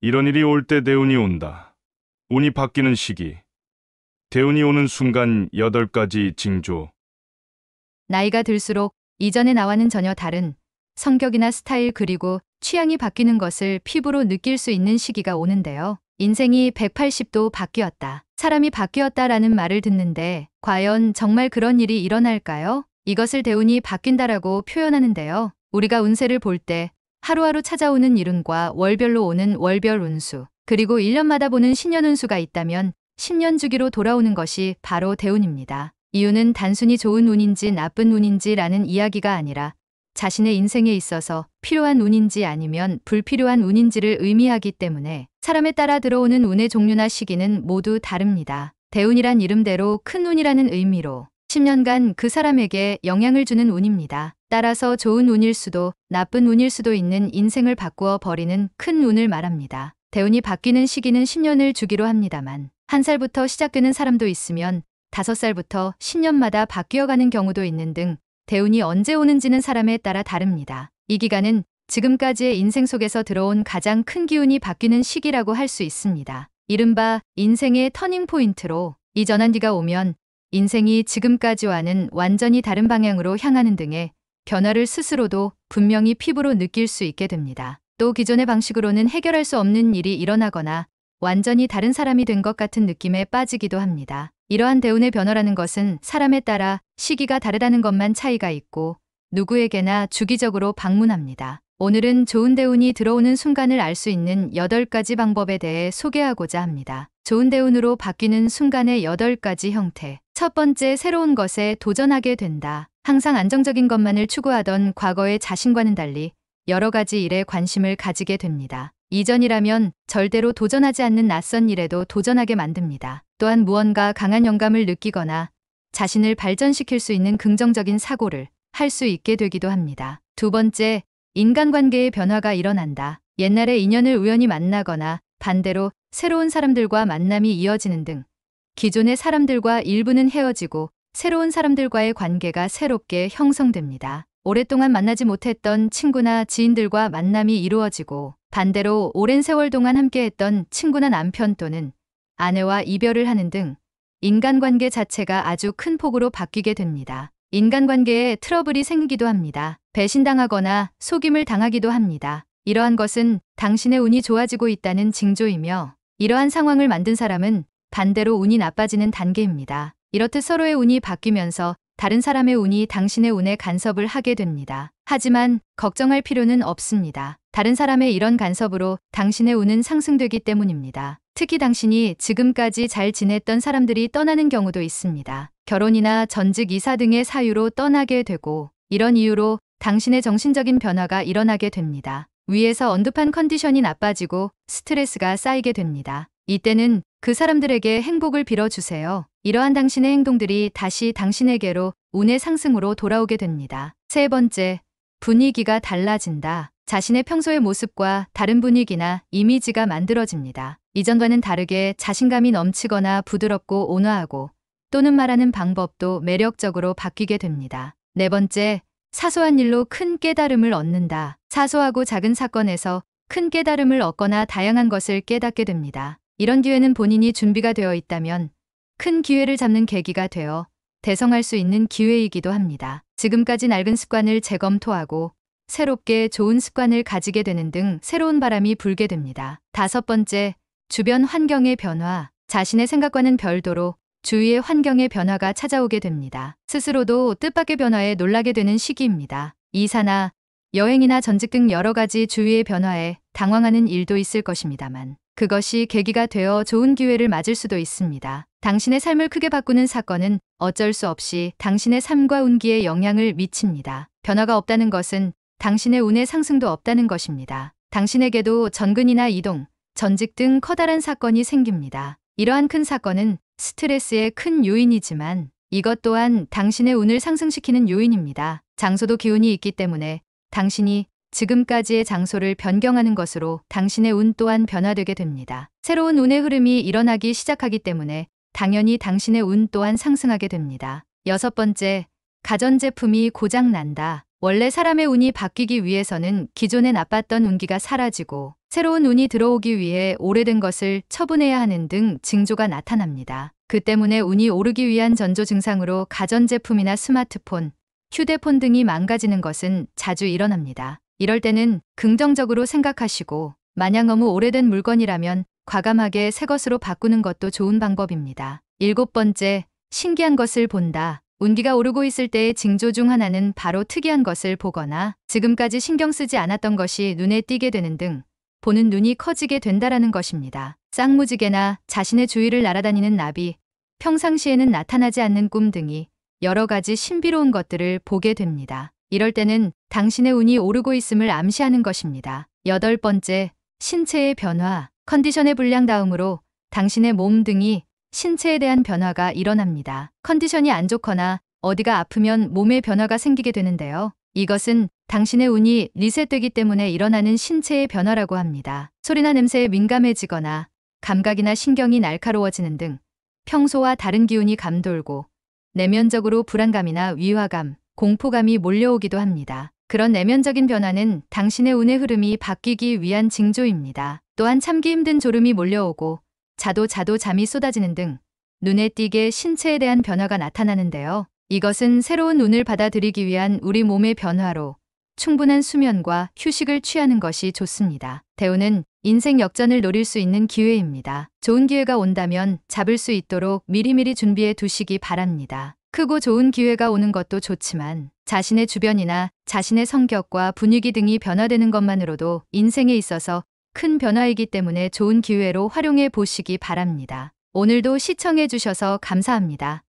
이런 일이 올 때 대운이 온다. 운이 바뀌는 시기. 대운이 오는 순간 8가지 징조. 나이가 들수록 이전의 나와는 전혀 다른 성격이나 스타일 그리고 취향이 바뀌는 것을 피부로 느낄 수 있는 시기가 오는데요. 인생이 180도 바뀌었다. 사람이 바뀌었다라는 말을 듣는데 과연 정말 그런 일이 일어날까요? 이것을 대운이 바뀐다라고 표현하는데요. 우리가 운세를 볼 때 하루하루 찾아오는 일운과 월별로 오는 월별 운수, 그리고 1년마다 보는 신년 운수가 있다면 10년 주기로 돌아오는 것이 바로 대운입니다. 이유는 단순히 좋은 운인지 나쁜 운인지라는 이야기가 아니라 자신의 인생에 있어서 필요한 운인지 아니면 불필요한 운인지를 의미하기 때문에 사람에 따라 들어오는 운의 종류나 시기는 모두 다릅니다. 대운이란 이름대로 큰 운이라는 의미로 10년간 그 사람에게 영향을 주는 운입니다. 따라서 좋은 운일 수도 나쁜 운일 수도 있는 인생을 바꾸어 버리는 큰 운을 말합니다. 대운이 바뀌는 시기는 10년을 주기로 합니다만 1살부터 시작되는 사람도 있으면 5살부터 10년마다 바뀌어가는 경우도 있는 등 대운이 언제 오는지는 사람에 따라 다릅니다. 이 기간은 지금까지의 인생 속에서 들어온 가장 큰 기운이 바뀌는 시기라고 할 수 있습니다. 이른바 인생의 터닝 포인트로 이 전환기가 오면 인생이 지금까지와는 완전히 다른 방향으로 향하는 등의 변화를 스스로도 분명히 피부로 느낄 수 있게 됩니다. 또 기존의 방식으로는 해결할 수 없는 일이 일어나거나 완전히 다른 사람이 된 것 같은 느낌에 빠지기도 합니다. 이러한 대운의 변화라는 것은 사람에 따라 시기가 다르다는 것만 차이가 있고 누구에게나 주기적으로 방문합니다. 오늘은 좋은 대운이 들어오는 순간을 알 수 있는 8가지 방법에 대해 소개하고자 합니다. 좋은 대운으로 바뀌는 순간의 8가지 형태. 첫 번째, 새로운 것에 도전하게 된다. 항상 안정적인 것만을 추구하던 과거의 자신과는 달리 여러 가지 일에 관심을 가지게 됩니다. 이전이라면 절대로 도전하지 않는 낯선 일에도 도전하게 만듭니다. 또한 무언가 강한 영감을 느끼거나 자신을 발전시킬 수 있는 긍정적인 사고를 할 수 있게 되기도 합니다. 두 번째, 인간관계의 변화가 일어난다. 옛날의 인연을 우연히 만나거나 반대로 새로운 사람들과 만남이 이어지는 등 기존의 사람들과 일부는 헤어지고 새로운 사람들과의 관계가 새롭게 형성됩니다. 오랫동안 만나지 못했던 친구나 지인들과 만남이 이루어지고 반대로 오랜 세월 동안 함께했던 친구나 남편 또는 아내와 이별을 하는 등 인간관계 자체가 아주 큰 폭으로 바뀌게 됩니다. 인간관계에 트러블이 생기기도 합니다. 배신당하거나 속임을 당하기도 합니다. 이러한 것은 당신의 운이 좋아지고 있다는 징조이며 이러한 상황을 만든 사람은 반대로 운이 나빠지는 단계입니다. 이렇듯 서로의 운이 바뀌면서 다른 사람의 운이 당신의 운에 간섭을 하게 됩니다. 하지만 걱정할 필요는 없습니다. 다른 사람의 이런 간섭으로 당신의 운은 상승되기 때문입니다. 특히 당신이 지금까지 잘 지냈던 사람들이 떠나는 경우도 있습니다. 결혼이나 전직 이사 등의 사유로 떠나게 되고 이런 이유로 당신의 정신적인 변화가 일어나게 됩니다. 위에서 언급한 컨디션이 나빠지고 스트레스가 쌓이게 됩니다. 이때는 그 사람들에게 행복을 빌어주세요. 이러한 당신의 행동들이 다시 당신에게로 운의 상승으로 돌아오게 됩니다. 세 번째, 분위기가 달라진다. 자신의 평소의 모습과 다른 분위기나 이미지가 만들어집니다. 이전과는 다르게 자신감이 넘치거나 부드럽고 온화하고 또는 말하는 방법도 매력적으로 바뀌게 됩니다. 네 번째, 사소한 일로 큰 깨달음을 얻는다. 사소하고 작은 사건에서 큰 깨달음을 얻거나 다양한 것을 깨닫게 됩니다. 이런 기회는 본인이 준비가 되어 있다면 큰 기회를 잡는 계기가 되어 대성할 수 있는 기회이기도 합니다. 지금까지 낡은 습관을 재검토하고 새롭게 좋은 습관을 가지게 되는 등 새로운 바람이 불게 됩니다. 다섯 번째, 주변 환경의 변화. 자신의 생각과는 별도로 주위의 환경의 변화가 찾아오게 됩니다. 스스로도 뜻밖의 변화에 놀라게 되는 시기입니다. 이사나 여행이나 전직 등 여러 가지 주위의 변화에 당황하는 일도 있을 것입니다만 그것이 계기가 되어 좋은 기회를 맞을 수도 있습니다. 당신의 삶을 크게 바꾸는 사건은 어쩔 수 없이 당신의 삶과 운기에 영향을 미칩니다. 변화가 없다는 것은 당신의 운의 상승도 없다는 것입니다. 당신에게도 전근이나 이동, 전직 등 커다란 사건이 생깁니다. 이러한 큰 사건은 스트레스의 큰 요인이지만 이것 또한 당신의 운을 상승시키는 요인입니다. 장소도 기운이 있기 때문에 당신이 지금까지의 장소를 변경하는 것으로 당신의 운 또한 변화되게 됩니다. 새로운 운의 흐름이 일어나기 시작하기 때문에 당연히 당신의 운 또한 상승하게 됩니다. 여섯 번째, 가전제품이 고장난다. 원래 사람의 운이 바뀌기 위해서는 기존에 나빴던 운기가 사라지고 새로운 운이 들어오기 위해 오래된 것을 처분해야 하는 등 징조가 나타납니다. 그 때문에 운이 오르기 위한 전조 증상으로 가전제품이나 스마트폰, 휴대폰 등이 망가지는 것은 자주 일어납니다. 이럴 때는 긍정적으로 생각하시고 만약 너무 오래된 물건이라면 과감하게 새 것으로 바꾸는 것도 좋은 방법입니다. 7번째, 신기한 것을 본다. 운기가 오르고 있을 때의 징조 중 하나는 바로 특이한 것을 보거나 지금까지 신경 쓰지 않았던 것이 눈에 띄게 되는 등 보는 눈이 커지게 된다라는 것입니다. 쌍무지개나 자신의 주위를 날아다니는 나비, 평상시에는 나타나지 않는 꿈 등이 여러 가지 신비로운 것들을 보게 됩니다. 이럴 때는 당신의 운이 오르고 있음을 암시하는 것입니다. 8번째, 신체의 변화, 컨디션의 불량 다음으로 당신의 몸 등이 신체에 대한 변화가 일어납니다. 컨디션이 안 좋거나 어디가 아프면 몸에 변화가 생기게 되는데요. 이것은 당신의 운이 리셋되기 때문에 일어나는 신체의 변화라고 합니다. 소리나 냄새에 민감해지거나 감각이나 신경이 날카로워지는 등 평소와 다른 기운이 감돌고 내면적으로 불안감이나 위화감, 공포감이 몰려오기도 합니다. 그런 내면적인 변화는 당신의 운의 흐름이 바뀌기 위한 징조입니다. 또한 참기 힘든 졸음이 몰려오고 자도 잠이 쏟아지는 등 눈에 띄게 신체에 대한 변화가 나타나는데요. 이것은 새로운 운을 받아들이기 위한 우리 몸의 변화로 충분한 수면과 휴식을 취하는 것이 좋습니다. 대운은 인생 역전을 노릴 수 있는 기회입니다. 좋은 기회가 온다면 잡을 수 있도록 미리미리 준비해 두시기 바랍니다. 크고 좋은 기회가 오는 것도 좋지만 자신의 주변이나 자신의 성격과 분위기 등이 변화되는 것만으로도 인생에 있어서 큰 변화이기 때문에 좋은 기회로 활용해 보시기 바랍니다. 오늘도 시청해 주셔서 감사합니다.